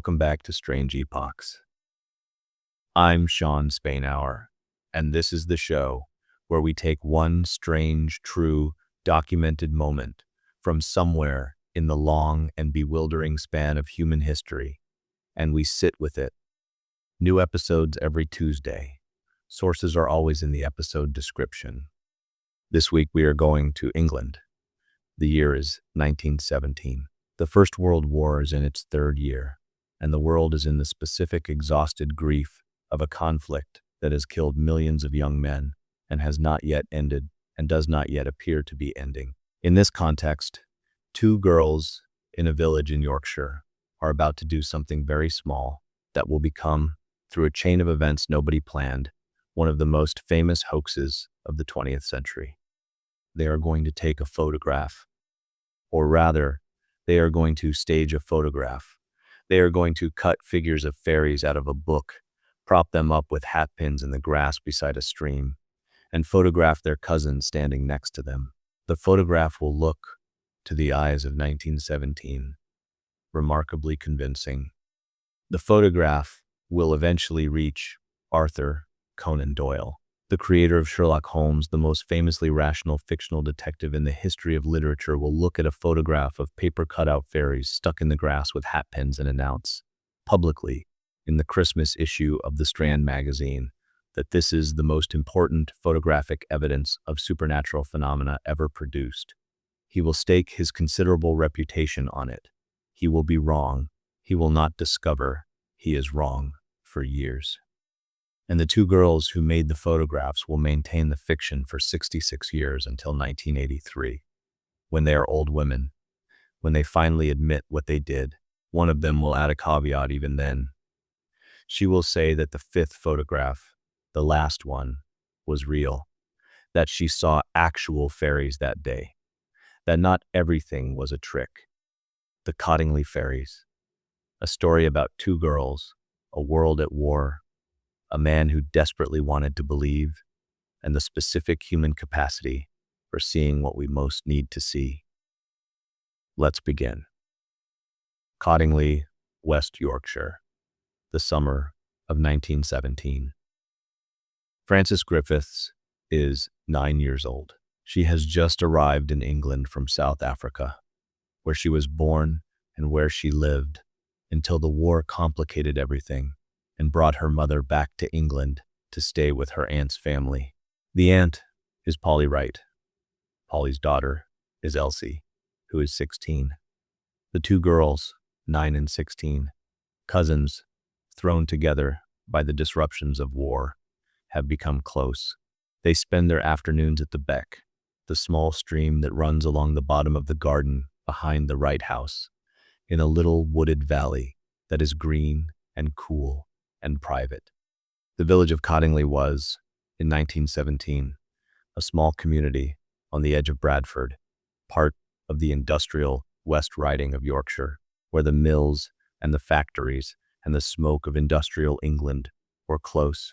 Welcome back to Strange Epochs. I'm Shawn Spainhour, and this is the show where we take one strange, true, documented moment from somewhere in the long and bewildering span of human history, and we sit with it. New episodes every Tuesday. Sources are always in the episode description. This week we are going to England. The year is 1917. The First World War is in its third year, and the world is in the specific exhausted grief of a conflict that has killed millions of young men and has not yet ended and does not yet appear to be ending. In this context, two girls in a village in Yorkshire are about to do something very small that will become, through a chain of events nobody planned, one of the most famous hoaxes of the 20th century. They are going to take a photograph, or rather, they are going to stage a photograph. They are going to cut figures of fairies out of a book, prop them up with hatpins in the grass beside a stream, and photograph their cousins standing next to them. The photograph will look, to the eyes of 1917, remarkably convincing. The photograph will eventually reach Arthur Conan Doyle, the creator of Sherlock Holmes, the most famously rational fictional detective in the history of literature, will look at a photograph of paper cutout fairies stuck in the grass with hatpins and announce, publicly, in the Christmas issue of the Strand Magazine, that this is the most important photographic evidence of supernatural phenomena ever produced. He will stake his considerable reputation on it. He will be wrong. He will not discover he is wrong for years. And the two girls who made the photographs will maintain the fiction for 66 years until 1983. When they are old women, when they finally admit what they did, one of them will add a caveat even then. She will say that the fifth photograph, the last one, was real, that she saw actual fairies that day, that not everything was a trick. The Cottingley Fairies, a story about two girls, a world at war, a man who desperately wanted to believe, and the specific human capacity for seeing what we most need to see. Let's begin. Cottingley, West Yorkshire, the summer of 1917. Frances Griffiths is 9 years old. She has just arrived in England from South Africa, where she was born and where she lived until the war complicated everything and brought her mother back to England to stay with her aunt's family. The aunt is Polly Wright. Polly's daughter is Elsie, who is 16. The two girls, 9 and 16, cousins, thrown together by the disruptions of war, have become close. They spend their afternoons at the beck, the small stream that runs along the bottom of the garden behind the Wright house, in a little wooded valley that is green and cool and private. The village of Cottingley was, in 1917, a small community on the edge of Bradford, part of the industrial West Riding of Yorkshire, where the mills and the factories and the smoke of industrial England were close,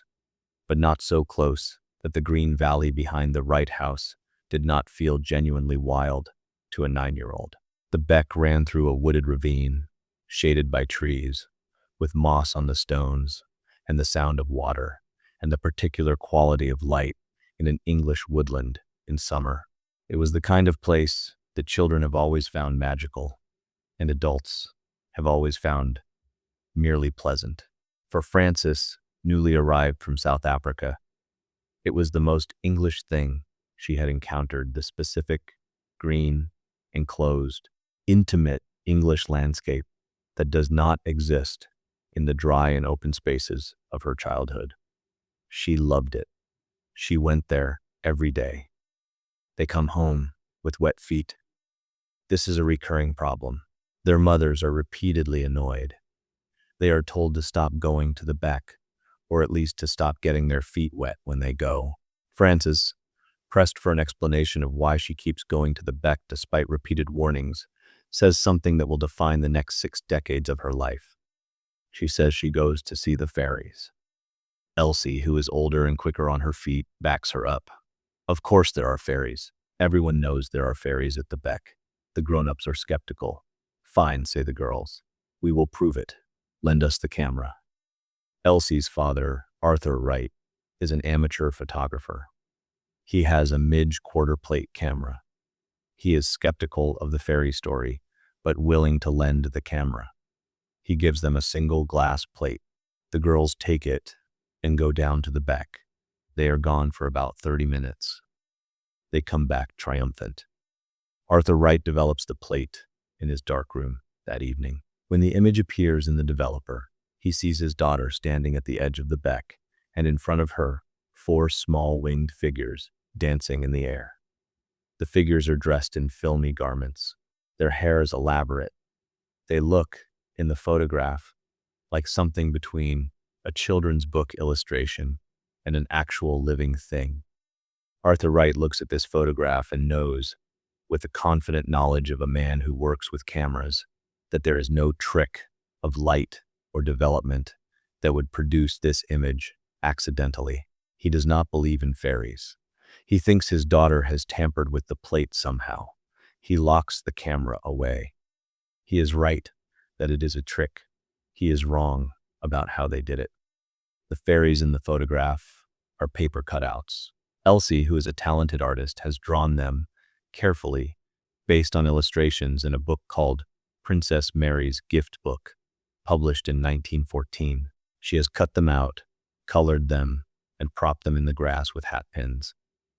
but not so close that the green valley behind the Wright house did not feel genuinely wild to a 9-year-old. The beck ran through a wooded ravine, shaded by trees, with moss on the stones, and the sound of water, and the particular quality of light in an English woodland in summer. It was the kind of place that children have always found magical, and adults have always found merely pleasant. For Frances, newly arrived from South Africa, it was the most English thing she had encountered, the specific, green, enclosed, intimate English landscape that does not exist in the dry and open spaces of her childhood. She loved it. She went there every day. They come home with wet feet. This is a recurring problem. Their mothers are repeatedly annoyed. They are told to stop going to the beck, or at least to stop getting their feet wet when they go. Frances, pressed for an explanation of why she keeps going to the beck despite repeated warnings, says something that will define the next 6 decades of her life. She says she goes to see the fairies. Elsie, who is older and quicker on her feet, backs her up. Of course there are fairies. Everyone knows there are fairies at the beck. The grown-ups are skeptical. Fine, say the girls. We will prove it. Lend us the camera. Elsie's father, Arthur Wright, is an amateur photographer. He has a Midge quarter plate camera. He is skeptical of the fairy story, but willing to lend the camera. He gives them a single glass plate. The girls take it and go down to the beck. They are gone for about 30 minutes. They come back triumphant. Arthur Wright develops the plate in his darkroom that evening. When the image appears in the developer, he sees his daughter standing at the edge of the beck, and in front of her, 4 small winged figures dancing in the air. The figures are dressed in filmy garments. Their hair is elaborate. They look, in the photograph, like something between a children's book illustration and an actual living thing. Arthur Wright looks at this photograph and knows, with the confident knowledge of a man who works with cameras, that there is no trick of light or development that would produce this image accidentally. He does not believe in fairies. He thinks his daughter has tampered with the plate somehow. He locks the camera away. He is right that it is a trick. He is wrong about how they did it. The fairies in the photograph are paper cutouts. Elsie, who is a talented artist, has drawn them carefully based on illustrations in a book called Princess Mary's Gift Book, published in 1914. She has cut them out, colored them, and propped them in the grass with hatpins.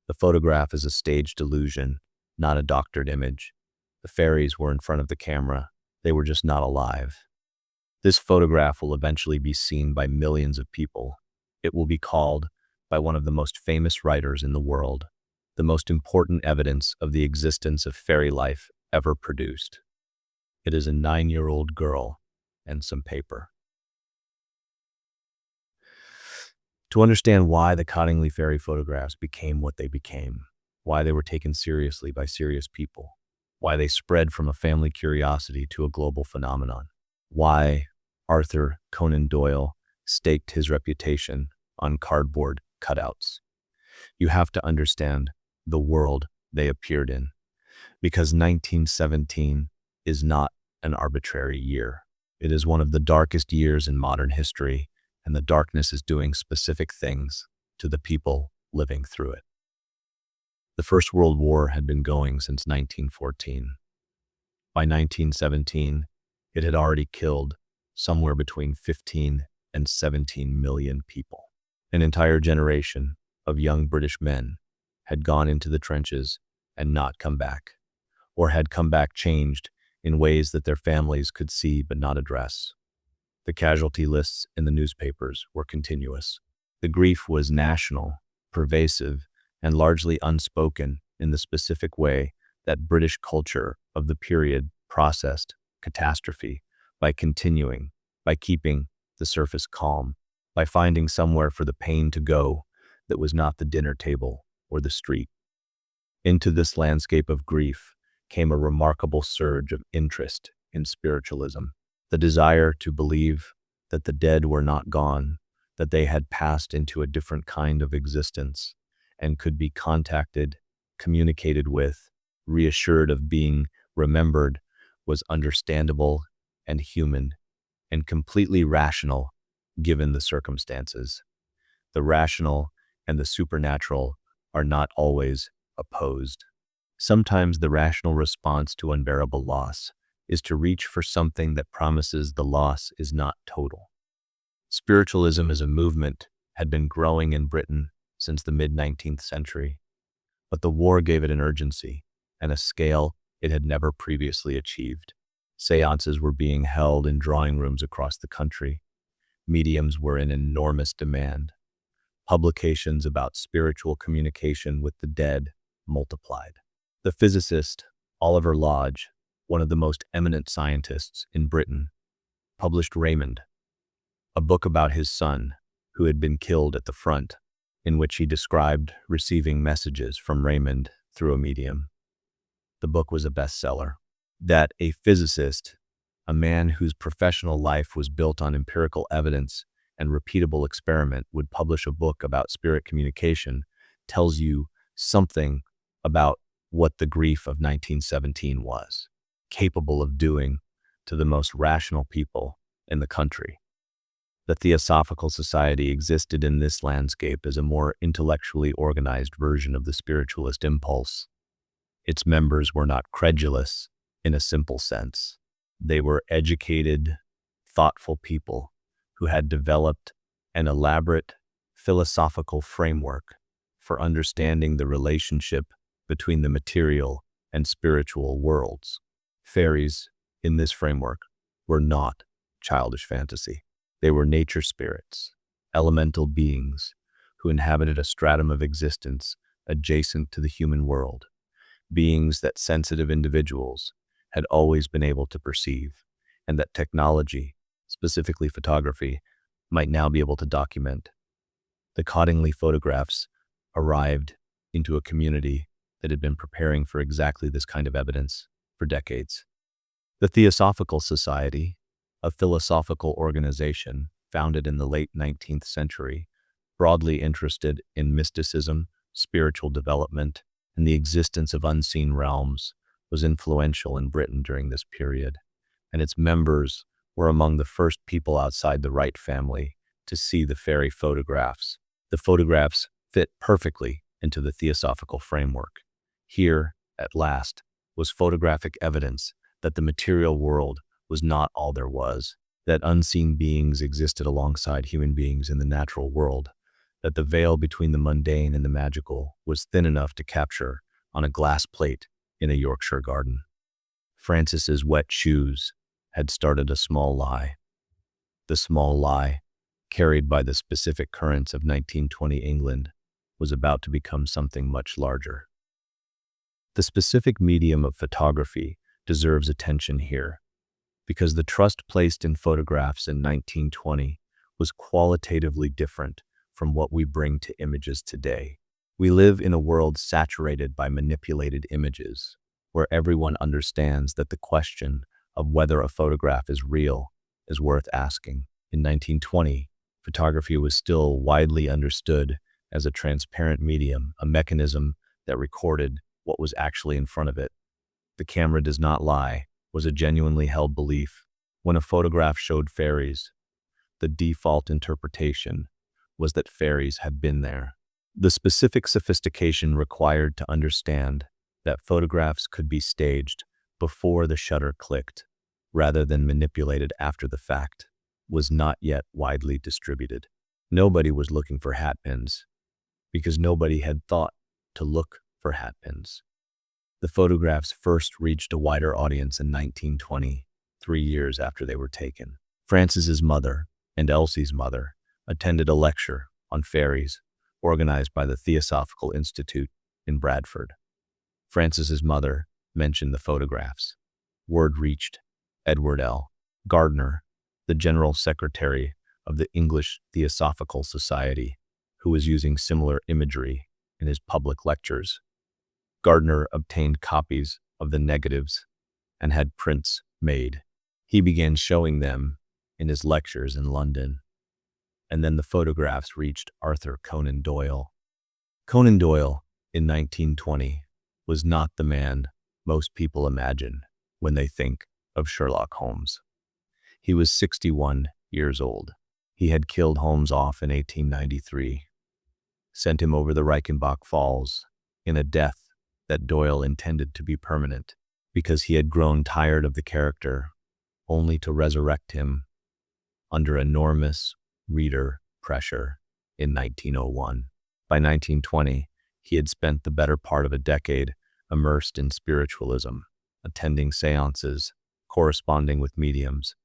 The photograph is a staged illusion, not a doctored image. The fairies were in front of the camera. They were just not alive. This photograph will eventually be seen by millions of people. It will be called, by one of the most famous writers in the world, the most important evidence of the existence of fairy life ever produced. It is a 9-year-old girl and some paper. To understand why the Cottingley fairy photographs became what they became, why they were taken seriously by serious people, why they spread from a family curiosity to a global phenomenon, why Arthur Conan Doyle staked his reputation on cardboard cutouts. You have to understand the world they appeared in, because 1917 is not an arbitrary year. It is one of the darkest years in modern history, and the darkness is doing specific things to the people living through it. The First World War had been going since 1914. By 1917, it had already killed somewhere between 15 and 17 million people. An entire generation of young British men had gone into the trenches and not come back, or had come back changed in ways that their families could see but not address. The casualty lists in the newspapers were continuous. The grief was national, pervasive, and largely unspoken in the specific way that British culture of the period processed catastrophe by keeping the surface calm, by finding somewhere for the pain to go that was not the dinner table or the street. Into this landscape of grief came a remarkable surge of interest in spiritualism, the desire to believe that the dead were not gone, that they had passed into a different kind of existence and could be contacted, communicated with, reassured of being remembered, was understandable and human and completely rational given the circumstances. The rational and the supernatural are not always opposed. Sometimes the rational response to unbearable loss is to reach for something that promises the loss is not total. Spiritualism as a movement had been growing in Britain since the mid-19th century, but the war gave it an urgency and a scale it had never previously achieved. Seances were being held in drawing rooms across the country. Mediums were in enormous demand. Publications about spiritual communication with the dead multiplied. The physicist Oliver Lodge, one of the most eminent scientists in Britain, published Raymond, a book about his son who had been killed at the front, in which he described receiving messages from Raymond through a medium. The book was a bestseller. That a physicist, a man whose professional life was built on empirical evidence and repeatable experiment, would publish a book about spirit communication tells you something about what the grief of 1917 was capable of doing to the most rational people in the country. The Theosophical Society existed in this landscape as a more intellectually organized version of the spiritualist impulse. Its members were not credulous in a simple sense. They were educated, thoughtful people who had developed an elaborate philosophical framework for understanding the relationship between the material and spiritual worlds. Fairies, in this framework, were not childish fantasy. They were nature spirits, elemental beings who inhabited a stratum of existence adjacent to the human world, beings that sensitive individuals had always been able to perceive, and that technology, specifically photography, might now be able to document. The Cottingley photographs arrived into a community that had been preparing for exactly this kind of evidence for decades. The Theosophical Society, a philosophical organization founded in the late 19th century, broadly interested in mysticism, spiritual development, and the existence of unseen realms, was influential in Britain during this period, and its members were among the first people outside the Wright family to see the fairy photographs. The photographs fit perfectly into the theosophical framework. Here, at last, was photographic evidence that the material world was not all there was, that unseen beings existed alongside human beings in the natural world, that the veil between the mundane and the magical was thin enough to capture on a glass plate in a Yorkshire garden. Francis's wet shoes had started a small lie. The small lie, carried by the specific currents of 1920 England, was about to become something much larger. The specific medium of photography deserves attention here, because the trust placed in photographs in 1920 was qualitatively different from what we bring to images today. We live in a world saturated by manipulated images, where everyone understands that the question of whether a photograph is real is worth asking. In 1920, photography was still widely understood as a transparent medium, a mechanism that recorded what was actually in front of it. The camera does not lie was a genuinely held belief. When a photograph showed fairies, the default interpretation was that fairies had been there. The specific sophistication required to understand that photographs could be staged before the shutter clicked, rather than manipulated after the fact, was not yet widely distributed. Nobody was looking for hatpins, because nobody had thought to look for hatpins. The photographs first reached a wider audience in 1920, 3 years after they were taken. Francis's mother and Elsie's mother attended a lecture on fairies organized by the Theosophical Institute in Bradford. Francis's mother mentioned the photographs. Word reached Edward L. Gardner, the General Secretary of the English Theosophical Society, who was using similar imagery in his public lectures. Gardner obtained copies of the negatives and had prints made. He began showing them in his lectures in London. And then the photographs reached Arthur Conan Doyle. Conan Doyle, in 1920, was not the man most people imagine when they think of Sherlock Holmes. He was 61 years old. He had killed Holmes off in 1893, sent him over the Reichenbach Falls in a death that Doyle intended to be permanent, because he had grown tired of the character, only to resurrect him under enormous reader pressure in 1901. By 1920, he had spent the better part of a decade immersed in spiritualism, attending seances, corresponding with mediums,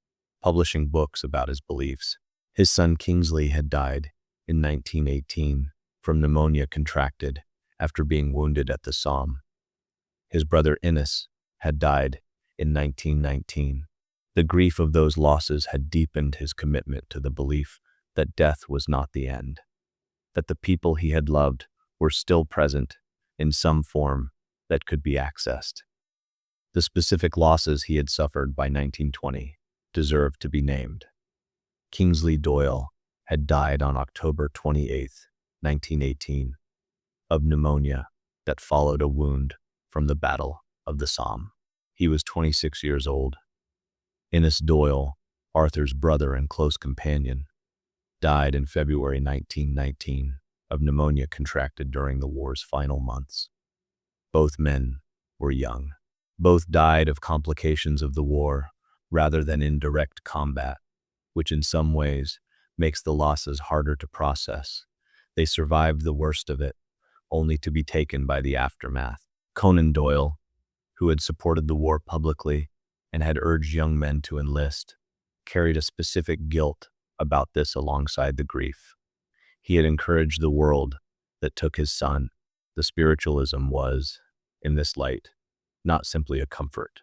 publishing books about his beliefs. His son Kingsley had died in 1918 from pneumonia contracted after being wounded at the Somme. His brother Innes had died in 1919. The grief of those losses had deepened his commitment to the belief that death was not the end, that the people he had loved were still present in some form that could be accessed. The specific losses he had suffered by 1920 deserved to be named. Kingsley Doyle had died on October 28, 1918, of pneumonia that followed a wound from the Battle of the Somme. He was 26 years old. Innes Doyle, Arthur's brother and close companion, died in February 1919 of pneumonia contracted during the war's final months. Both men were young. Both died of complications of the war rather than in direct combat, which in some ways makes the losses harder to process. They survived the worst of it, only to be taken by the aftermath. Conan Doyle, who had supported the war publicly and had urged young men to enlist, carried a specific guilt about this alongside the grief. He had encouraged the world that took his son. The spiritualism was, in this light, not simply a comfort.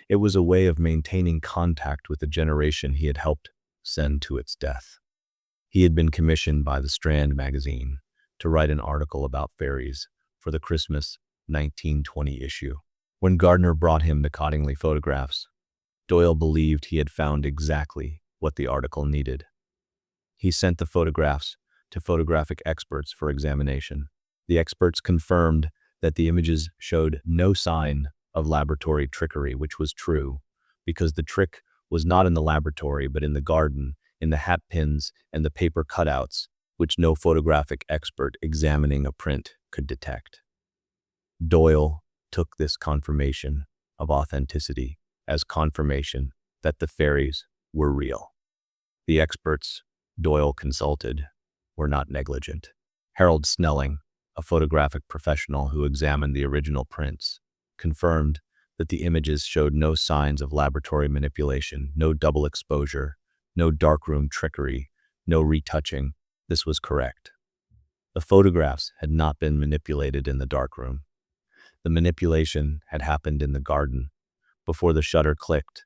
It was a way of maintaining contact with the generation he had helped send to its death. He had been commissioned by the Strand Magazine to write an article about fairies for the Christmas 1920 issue. When Gardner brought him the Cottingley photographs, Doyle believed he had found exactly what the article needed. He sent the photographs to photographic experts for examination. The experts confirmed that the images showed no sign of laboratory trickery, which was true, because the trick was not in the laboratory but in the garden, in the hatpins and the paper cutouts, which no photographic expert examining a print could detect. Doyle took this confirmation of authenticity as confirmation that the fairies were real. The experts Doyle consulted were not negligent. Harold Snelling, a photographic professional who examined the original prints, confirmed that the images showed no signs of laboratory manipulation, no double exposure, no darkroom trickery, no retouching. This was correct. The photographs had not been manipulated in the darkroom. The manipulation had happened in the garden, before the shutter clicked,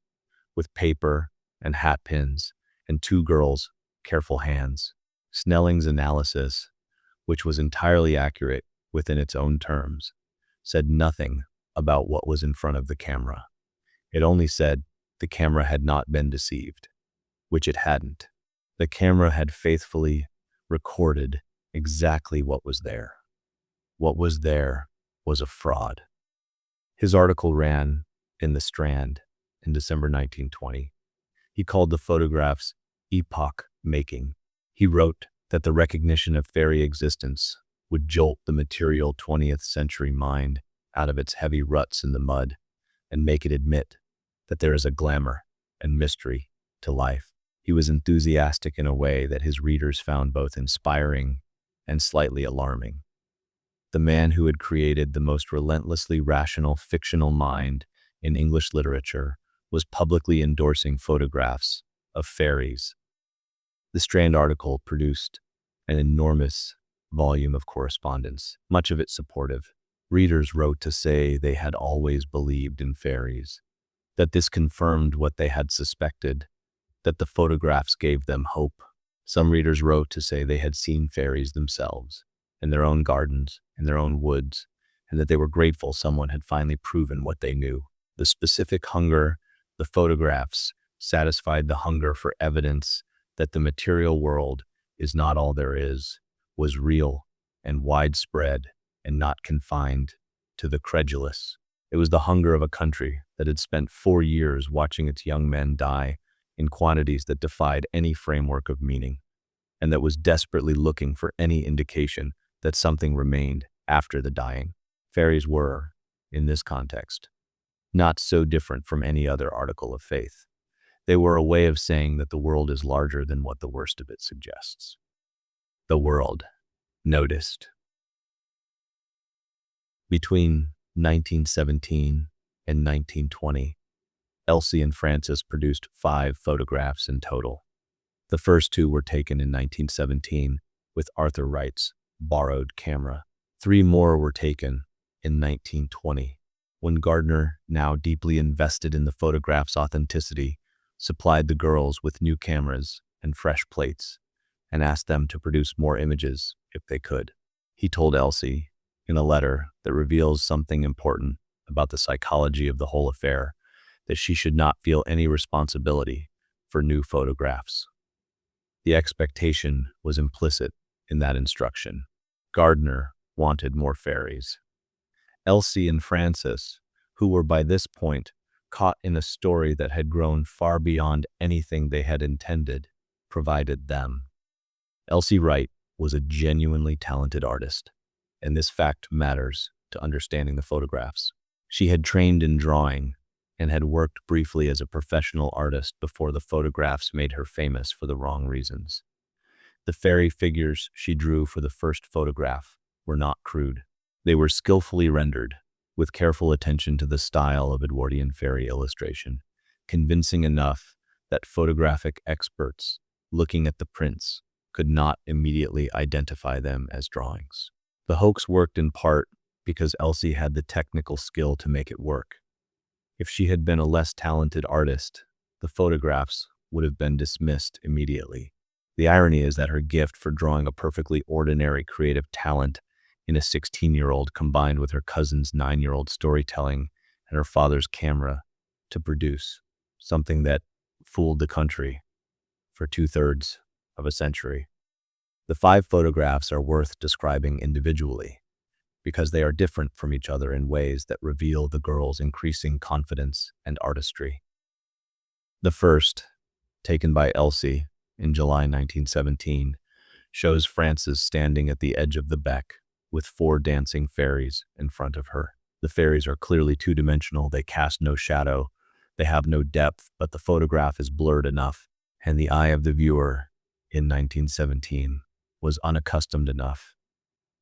with paper and hatpins and two girls' careful hands. Snelling's analysis, which was entirely accurate within its own terms, said nothing about what was in front of the camera. It only said the camera had not been deceived, which it hadn't. The camera had faithfully recorded exactly what was there. What was there was a fraud. His article ran in the Strand in December 1920. He called the photographs epoch-making. He wrote that the recognition of fairy existence would jolt the material 20th century mind out of its heavy ruts in the mud and make it admit that there is a glamour and mystery to life. He was enthusiastic in a way that his readers found both inspiring and slightly alarming. The man who had created the most relentlessly rational fictional mind in English literature was publicly endorsing photographs of fairies. The Strand article produced an enormous volume of correspondence, much of it supportive. Readers wrote to say they had always believed in fairies, that this confirmed what they had suspected, that the photographs gave them hope. Some readers wrote to say they had seen fairies themselves, in their own gardens, in their own woods, and that they were grateful someone had finally proven what they knew. The specific hunger, the photographs, satisfied the hunger for evidence that the material world is not all there is, was real and widespread and not confined to the credulous. It was the hunger of a country that had spent 4 years watching its young men die in quantities that defied any framework of meaning, and that was desperately looking for any indication that something remained after the dying. Fairies were, in this context, not so different from any other article of faith. They were a way of saying that the world is larger than what the worst of it suggests. The world noticed. Between 1917 and 1920, Elsie and Frances produced 5 photographs in total. The first 2 were taken in 1917 with Arthur Wright's borrowed camera. 3 more were taken in 1920, when Gardner, now deeply invested in the photograph's authenticity, supplied the girls with new cameras and fresh plates and asked them to produce more images if they could. He told Elsie, in a letter that reveals something important about the psychology of the whole affair, that she should not feel any responsibility for new photographs. The expectation was implicit in that instruction. Gardner wanted more fairies. Elsie and Frances, who were by this point caught in a story that had grown far beyond anything they had intended, provided them. Elsie Wright was a genuinely talented artist, and this fact matters to understanding the photographs. She had trained in drawing and had worked briefly as a professional artist before the photographs made her famous for the wrong reasons. The fairy figures she drew for the first photograph were not crude. They were skillfully rendered, with careful attention to the style of Edwardian fairy illustration, convincing enough that photographic experts, looking at the prints, could not immediately identify them as drawings. The hoax worked in part because Elsie had the technical skill to make it work. If she had been a less talented artist, the photographs would have been dismissed immediately. The irony is that her gift for drawing a perfectly ordinary creative talent in a 16-year-old combined with her cousin's 9-year-old storytelling and her father's camera to produce something that fooled the country for 2/3 of a century. The 5 photographs are worth describing individually because they are different from each other in ways that reveal the girl's increasing confidence and artistry. The first, taken by Elsie in July 1917, shows Frances standing at the edge of the beck with 4 dancing fairies in front of her. The fairies are clearly two-dimensional. They cast no shadow. They have no depth, but the photograph is blurred enough, and the eye of the viewer in 1917 was unaccustomed enough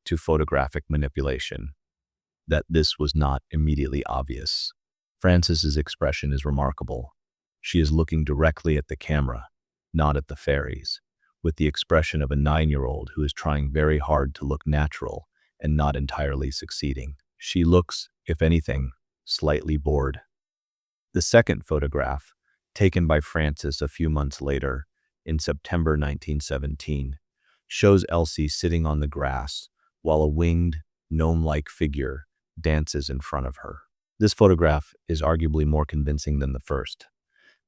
to photographic manipulation that this was not immediately obvious. Frances's expression is remarkable. She is looking directly at the camera, not at the fairies, with the expression of a 9-year-old who is trying very hard to look natural and not entirely succeeding. She looks, if anything, slightly bored. The second photograph, taken by Frances a few months later, in September 1917, shows Elsie sitting on the grass while a winged, gnome-like figure dances in front of her. This photograph is arguably more convincing than the first,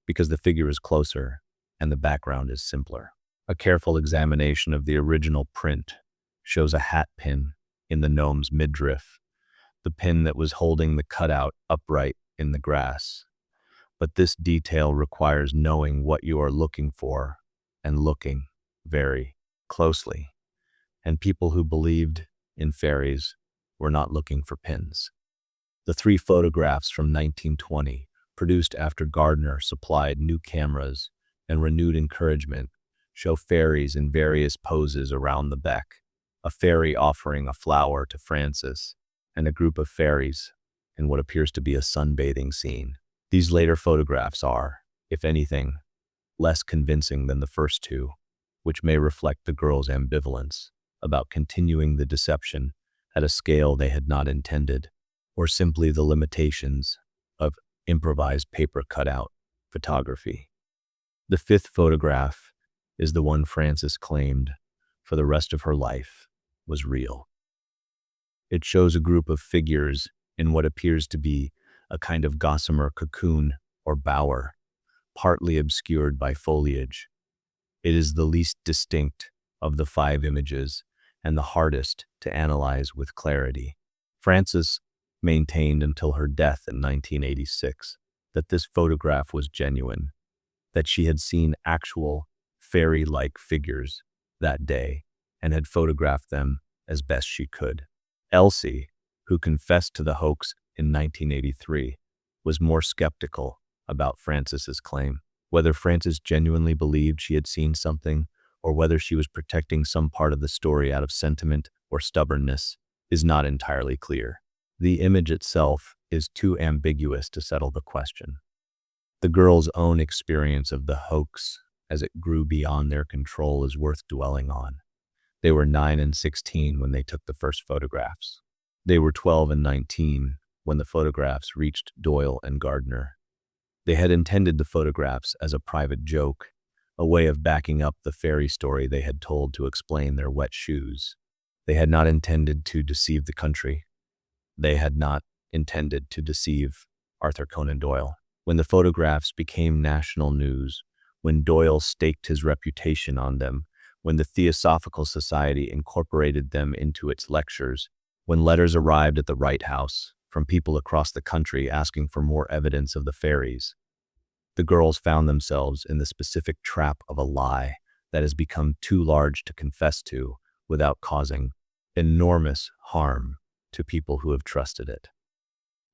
because the figure is closer and the background is simpler. A careful examination of the original print shows a hat pin in the gnome's midriff, the pin that was holding the cutout upright in the grass. But this detail requires knowing what you are looking for and looking very closely. And people who believed in fairies were not looking for pins. The 3 photographs from 1920, produced after Gardner supplied new cameras and renewed encouragement, show fairies in various poses around the beck, a fairy offering a flower to Frances, and a group of fairies in what appears to be a sunbathing scene. These later photographs are, if anything, less convincing than the first 2, which may reflect the girls' ambivalence about continuing the deception at a scale they had not intended, or simply the limitations of improvised paper cutout photography. The 5th photograph is the one Frances claimed for the rest of her life was real. It shows a group of figures in what appears to be a kind of gossamer cocoon or bower, partly obscured by foliage. It is the least distinct of the 5 images and the hardest to analyze with clarity. Frances maintained until her death in 1986 that this photograph was genuine, that she had seen actual fairy-like figures that day and had photographed them as best she could. Elsie, who confessed to the hoax in 1983, was more skeptical about Frances's claim. Whether Frances genuinely believed she had seen something or whether she was protecting some part of the story out of sentiment or stubbornness is not entirely clear. The image itself is too ambiguous to settle the question. The girls' own experience of the hoax as it grew beyond their control is worth dwelling on. They were 9 and 16 when they took the first photographs. They were 12 and 19 when the photographs reached Doyle and Gardner. They had intended the photographs as a private joke, a way of backing up the fairy story they had told to explain their wet shoes. They had not intended to deceive the country. They had not intended to deceive Arthur Conan Doyle. When the photographs became national news, when Doyle staked his reputation on them, when the Theosophical Society incorporated them into its lectures, when letters arrived at the Wright House from people across the country asking for more evidence of the fairies. The girls found themselves in the specific trap of a lie that has become too large to confess to without causing enormous harm to people who have trusted it.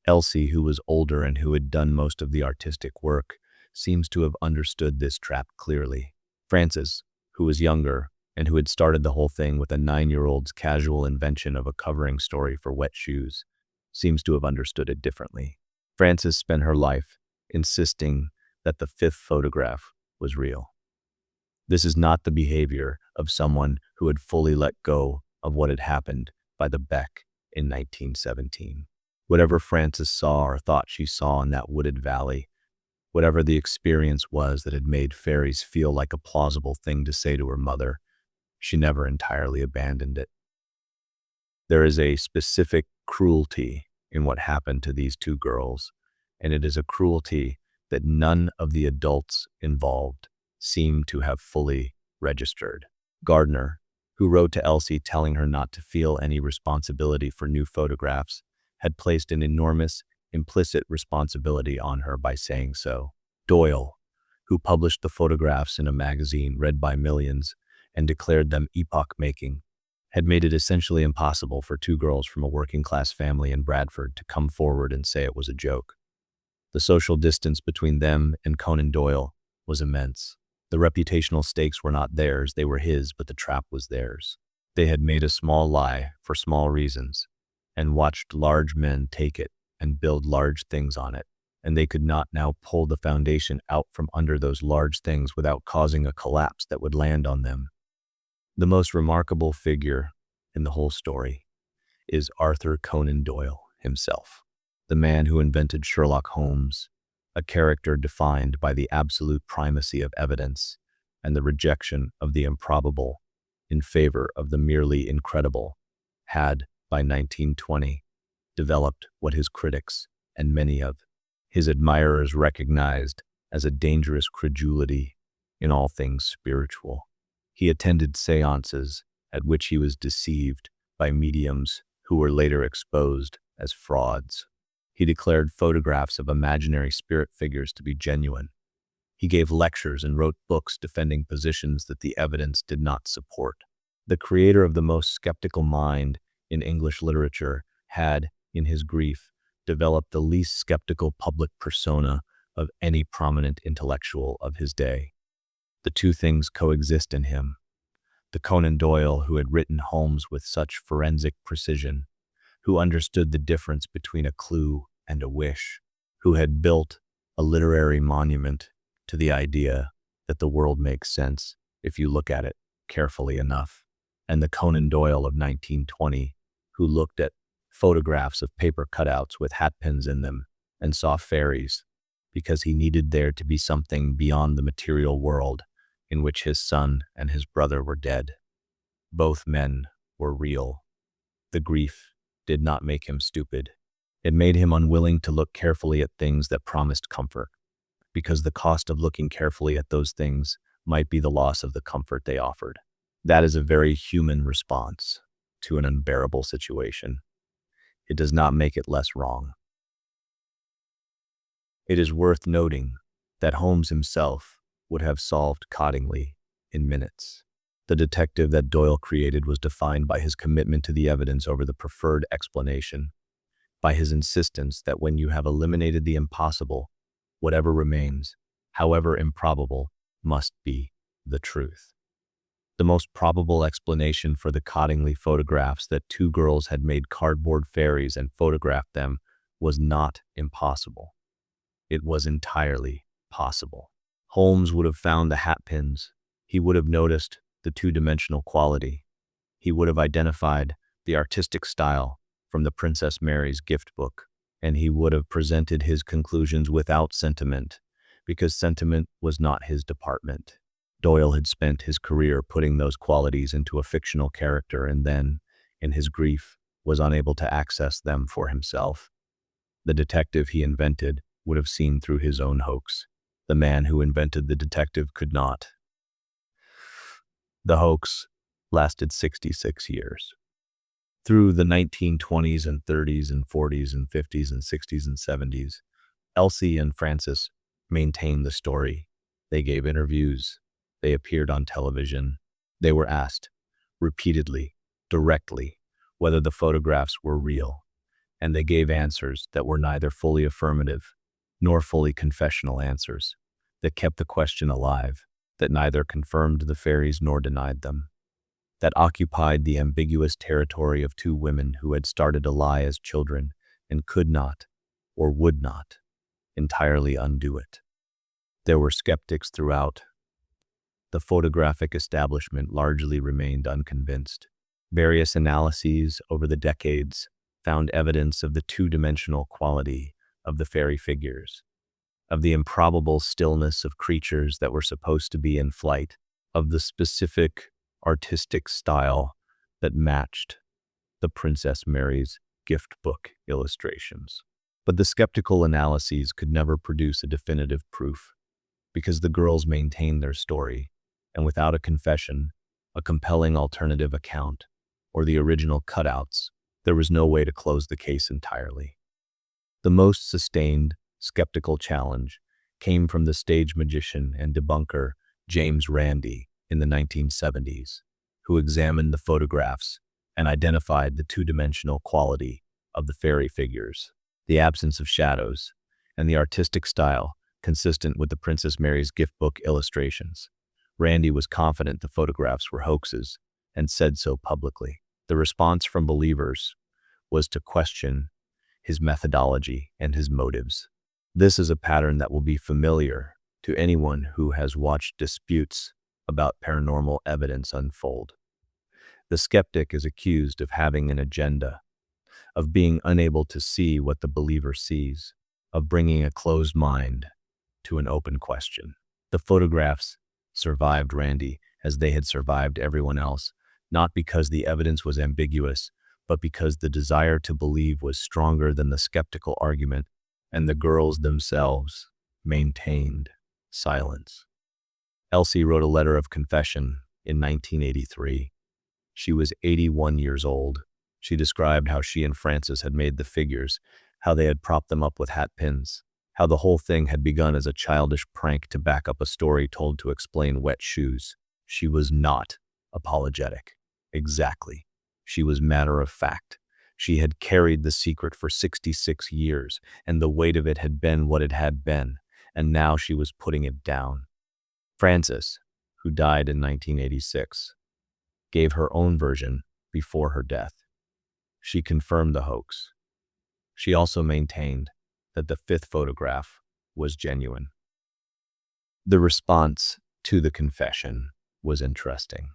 Elsie, who was older and who had done most of the artistic work, seems to have understood this trap clearly. Frances, who was younger and who had started the whole thing with a 9-year-old's casual invention of a covering story for wet shoes, seems to have understood it differently. Frances spent her life insisting that the fifth photograph was real. This is not the behavior of someone who had fully let go of what had happened by the beck in 1917. Whatever Frances saw or thought she saw in that wooded valley, whatever the experience was that had made fairies feel like a plausible thing to say to her mother, she never entirely abandoned it. There is a specific cruelty in what happened to these two girls, and it is a cruelty that none of the adults involved seem to have fully registered. Gardner, who wrote to Elsie telling her not to feel any responsibility for new photographs, had placed an enormous implicit responsibility on her by saying so. Doyle, who published the photographs in a magazine read by millions and declared them epoch-making, had made it essentially impossible for two girls from a working-class family in Bradford to come forward and say it was a joke. The social distance between them and Conan Doyle was immense. The reputational stakes were not theirs, they were his, but the trap was theirs. They had made a small lie for small reasons and watched large men take it and build large things on it, and they could not now pull the foundation out from under those large things without causing a collapse that would land on them. The most remarkable figure in the whole story is Arthur Conan Doyle himself, the man who invented Sherlock Holmes, a character defined by the absolute primacy of evidence and the rejection of the improbable in favor of the merely incredible, had, by 1920, developed what his critics and many of his admirers recognized as a dangerous credulity in all things spiritual. He attended seances at which he was deceived by mediums who were later exposed as frauds. He declared photographs of imaginary spirit figures to be genuine. He gave lectures and wrote books defending positions that the evidence did not support. The creator of the most skeptical mind in English literature had, in his grief, developed the least skeptical public persona of any prominent intellectual of his day. The two things coexist in him. The Conan Doyle who had written Holmes with such forensic precision, who understood the difference between a clue and a wish, who had built a literary monument to the idea that the world makes sense if you look at it carefully enough, and the Conan Doyle of 1920, who looked at photographs of paper cutouts with hatpins in them and saw fairies because he needed there to be something beyond the material world in which his son and his brother were dead. Both men were real. The grief did not make him stupid. It made him unwilling to look carefully at things that promised comfort, because the cost of looking carefully at those things might be the loss of the comfort they offered. That is a very human response to an unbearable situation. It does not make it less wrong. It is worth noting that Holmes himself would have solved Cottingley in minutes. The detective that Doyle created was defined by his commitment to the evidence over the preferred explanation, by his insistence that when you have eliminated the impossible, whatever remains, however improbable, must be the truth. The most probable explanation for the Cottingley photographs that two girls had made cardboard fairies and photographed them was not impossible. It was entirely possible. Holmes would have found the hatpins. He would have noticed the two-dimensional quality. He would have identified the artistic style from the Princess Mary's gift book, and he would have presented his conclusions without sentiment, because sentiment was not his department. Doyle had spent his career putting those qualities into a fictional character and then, in his grief, was unable to access them for himself. The detective he invented would have seen through his own hoax. The man who invented the detective could not. The hoax lasted 66 years. Through the 1920s and 30s and 40s and 50s and 60s and 70s, Elsie and Francis maintained the story. They gave interviews. They appeared on television. They were asked repeatedly, directly, whether the photographs were real, and they gave answers that were neither fully affirmative nor fully confessional answers, that kept the question alive, that neither confirmed the fairies nor denied them, that occupied the ambiguous territory of two women who had started a lie as children and could not, or would not, entirely undo it. There were skeptics throughout. The photographic establishment largely remained unconvinced. Various analyses over the decades found evidence of the two-dimensional quality of the fairy figures, of the improbable stillness of creatures that were supposed to be in flight, of the specific artistic style that matched the Princess Mary's gift book illustrations. But the skeptical analyses could never produce a definitive proof, because the girls maintained their story, and without a confession, a compelling alternative account, or the original cutouts, there was no way to close the case entirely. The most sustained, skeptical challenge came from the stage magician and debunker James Randi in the 1970s, who examined the photographs and identified the two-dimensional quality of the fairy figures, the absence of shadows, and the artistic style consistent with the Princess Mary's gift book illustrations. Randi was confident the photographs were hoaxes and said so publicly. The response from believers was to question his methodology and his motives. This is a pattern that will be familiar to anyone who has watched disputes about paranormal evidence unfold. The skeptic is accused of having an agenda, of being unable to see what the believer sees, of bringing a closed mind to an open question. The photographs survived Randi as they had survived everyone else, not because the evidence was ambiguous, but because the desire to believe was stronger than the skeptical argument, and the girls themselves maintained silence. Elsie wrote a letter of confession in 1983. She was 81 years old. She described how she and Francis had made the figures, how they had propped them up with hatpins, how the whole thing had begun as a childish prank to back up a story told to explain wet shoes. She was not apologetic. Exactly. She was matter of fact. She had carried the secret for 66 years, and the weight of it had been what it had been, and now she was putting it down. Frances, who died in 1986, gave her own version before her death. She confirmed the hoax. She also maintained that the fifth photograph was genuine. The response to the confession was interesting.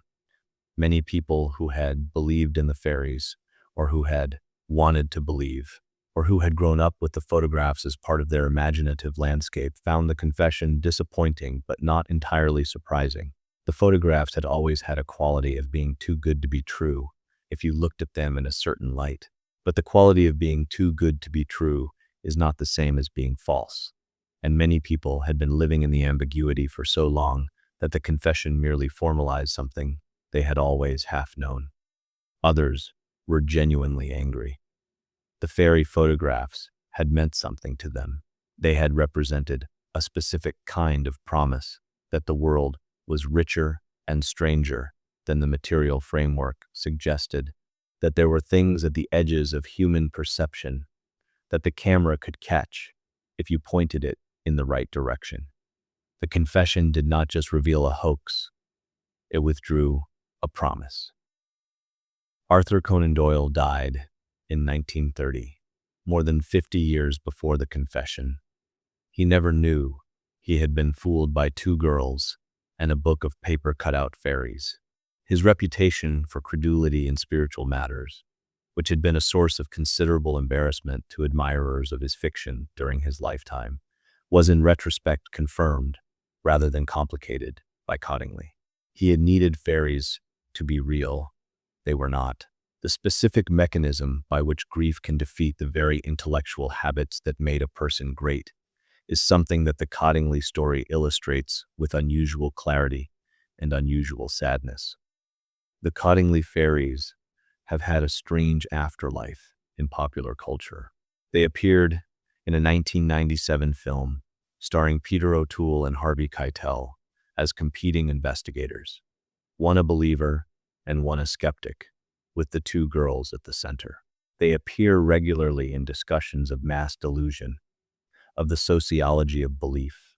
Many people who had believed in the fairies, or who had wanted to believe, or who had grown up with the photographs as part of their imaginative landscape, found the confession disappointing but not entirely surprising. The photographs had always had a quality of being too good to be true if you looked at them in a certain light. But the quality of being too good to be true is not the same as being false. And many people had been living in the ambiguity for so long that the confession merely formalized something they had always half known. Others were genuinely angry. The fairy photographs had meant something to them. They had represented a specific kind of promise that the world was richer and stranger than the material framework suggested, that there were things at the edges of human perception that the camera could catch if you pointed it in the right direction. The confession did not just reveal a hoax, it withdrew a promise. Arthur Conan Doyle died in 1930, more than 50 years before the confession. He never knew he had been fooled by two girls and a book of paper cutout fairies. His reputation for credulity in spiritual matters, which had been a source of considerable embarrassment to admirers of his fiction during his lifetime, was in retrospect confirmed, rather than complicated, by Cottingley. He had needed fairies to be real. They were not. The specific mechanism by which grief can defeat the very intellectual habits that made a person great is something that the Cottingley story illustrates with unusual clarity and unusual sadness. The Cottingley fairies have had a strange afterlife in popular culture. They appeared in a 1997 film starring Peter O'Toole and Harvey Keitel as competing investigators, one a believer and one a skeptic, with the two girls at the center. They appear regularly in discussions of mass delusion, of the sociology of belief,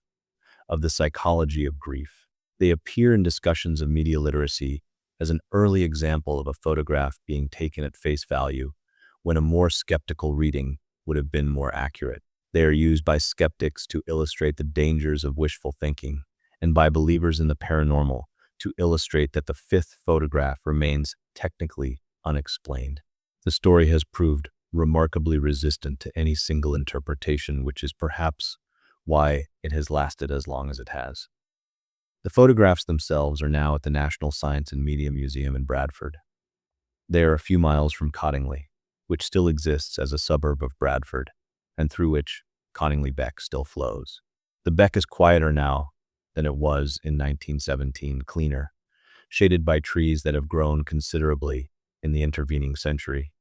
of the psychology of grief. They appear in discussions of media literacy as an early example of a photograph being taken at face value when a more skeptical reading would have been more accurate. They are used by skeptics to illustrate the dangers of wishful thinking, and by believers in the paranormal to illustrate that the fifth photograph remains technically unexplained. The story has proved remarkably resistant to any single interpretation, which is perhaps why it has lasted as long as it has. The photographs themselves are now at the National Science and Media Museum in Bradford. They are a few miles from Cottingley, which still exists as a suburb of Bradford, and through which Cottingley Beck still flows. The beck is quieter now than it was in 1917, cleaner, shaded by trees that have grown considerably in the intervening century.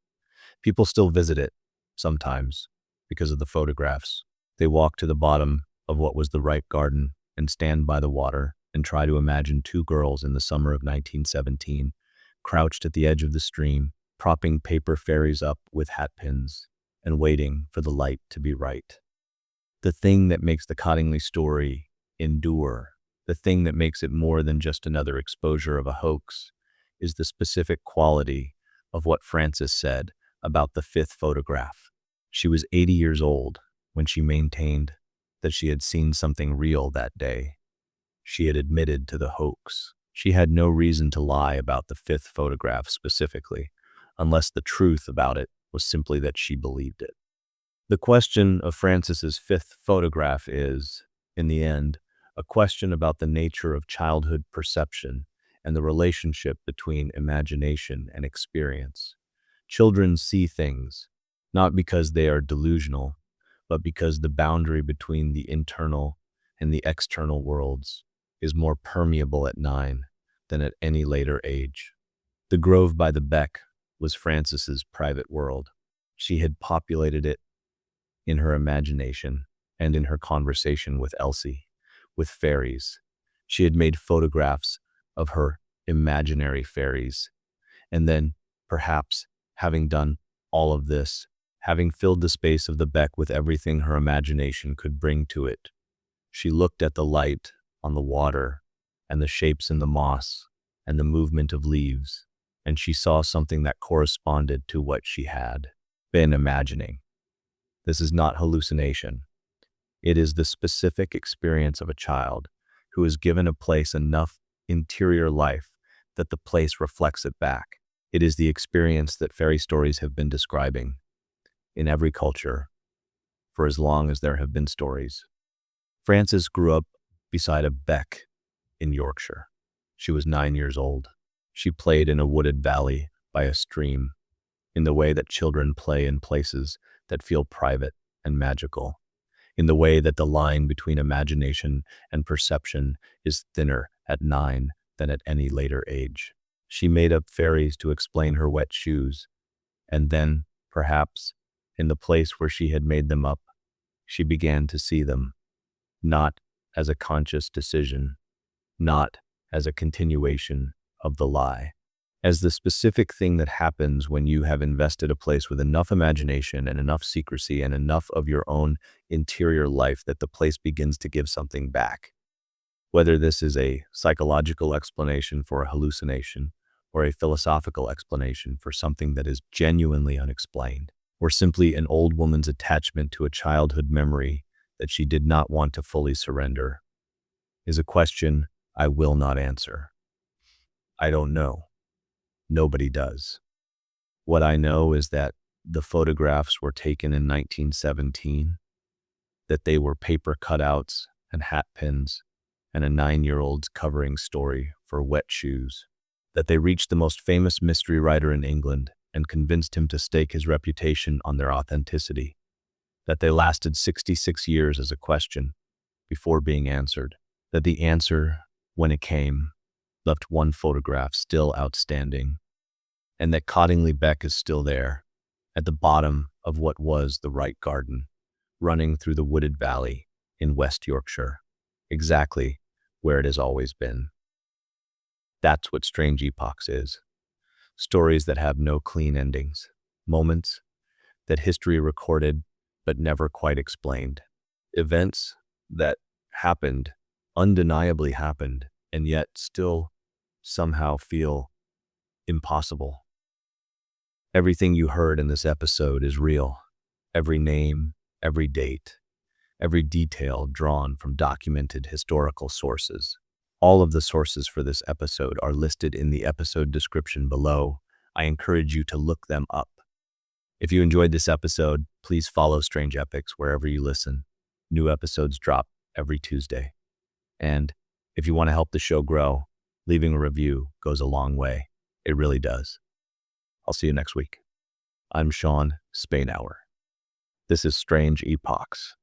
People still visit it, sometimes, because of the photographs. They walk to the bottom of what was the ripe garden and stand by the water and try to imagine two girls in the summer of 1917, crouched at the edge of the stream, propping paper fairies up with hatpins and waiting for the light to be right. The thing that makes the Cottingley story endure, the thing that makes it more than just another exposure of a hoax, is the specific quality of what Frances said about the fifth photograph. She was 80 years old when she maintained that she had seen something real that day. She had admitted to the hoax. She had no reason to lie about the fifth photograph specifically, unless the truth about it was simply that she believed it. The question of Frances's fifth photograph is, in the end, a question about the nature of childhood perception and the relationship between imagination and experience. Children see things, not because they are delusional, but because the boundary between the internal and the external worlds is more permeable at 9 than at any later age. The grove by the beck was Frances's private world. She had populated it in her imagination and in her conversation with Elsie, with fairies. She had made photographs of her imaginary fairies. And then, perhaps, having done all of this, having filled the space of the beck with everything her imagination could bring to it, she looked at the light on the water and the shapes in the moss and the movement of leaves, and she saw something that corresponded to what she had been imagining. This is not hallucination. It is the specific experience of a child who is given a place enough interior life that the place reflects it back. It is the experience that fairy stories have been describing in every culture for as long as there have been stories. Frances grew up beside a beck in Yorkshire. She was 9 years old. She played in a wooded valley by a stream, in the way that children play in places that feel private and magical, in the way that the line between imagination and perception is thinner at 9 than at any later age. She made up fairies to explain her wet shoes, and then, perhaps, in the place where she had made them up, she began to see them, not as a conscious decision, not as a continuation of the lie, as the specific thing that happens when you have invested a place with enough imagination and enough secrecy and enough of your own interior life that the place begins to give something back. Whether this is a psychological explanation for a hallucination, or a philosophical explanation for something that is genuinely unexplained, or simply an old woman's attachment to a childhood memory that she did not want to fully surrender, is a question I will not answer. I don't know. Nobody does. What I know is that the photographs were taken in 1917, that they were paper cutouts and hatpins, and a 9-year-old's covering story for wet shoes, that they reached the most famous mystery writer in England and convinced him to stake his reputation on their authenticity, that they lasted 66 years as a question before being answered, that the answer, when it came, left one photograph still outstanding, and that Cottingley Beck is still there, at the bottom of what was the Wright Garden, running through the wooded valley in West Yorkshire, exactly where it has always been. That's what Strange Epochs is. Stories that have no clean endings, moments that history recorded but never quite explained, events that happened, undeniably happened, and yet still somehow feel impossible. Everything you heard in this episode is real. Every name, every date, every detail drawn from documented historical sources. All of the sources for this episode are listed in the episode description below. I encourage you to look them up. If you enjoyed this episode, please follow Strange Epics wherever you listen. New episodes drop every Tuesday. And if you want to help the show grow, leaving a review goes a long way. It really does. I'll see you next week. I'm Shawn Spainhour. This is Strange Epochs.